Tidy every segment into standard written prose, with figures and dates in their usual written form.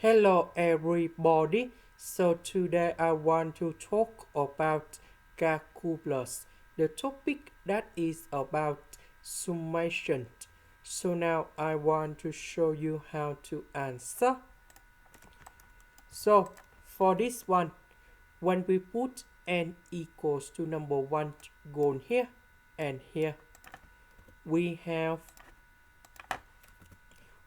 Hello everybody. So today I want to talk about calculus. The topic that is about summation. So now I want to show you how to answer. So for this one, when we put n equals to number 1 gone here and here, we have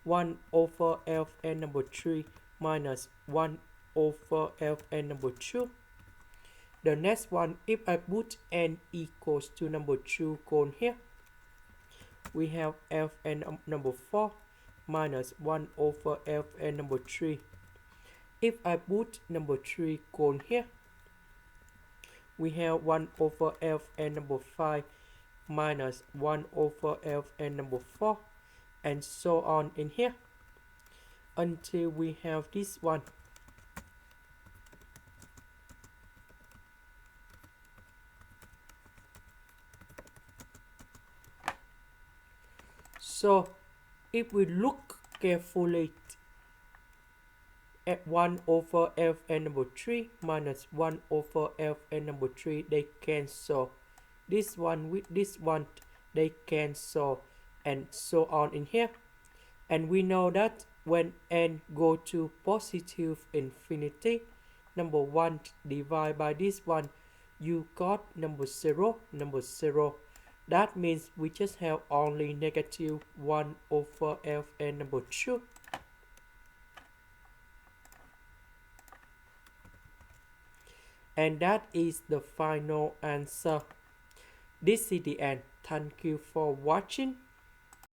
1 over Fn number 3 minus 1 over Fn number 2. The next one, if I put n equals to number 2 gone here, we have Fn number 4 minus 1 over Fn number 3. If I put number 3 gone here, we have 1 over Fn number 5 minus 1 over Fn number 4, and so on in here until we have this one. So if we look carefully at 1 over Fn number 3 minus 1 over Fn number 3, they cancel. This one with this one, they cancel, and so on in here. And we know that when n go to positive infinity, number 1 divided by this one, you got number 0, number 0. That means we just have only negative 1 over Fn number 2. And that is the final answer. This is the end. Thank you for watching.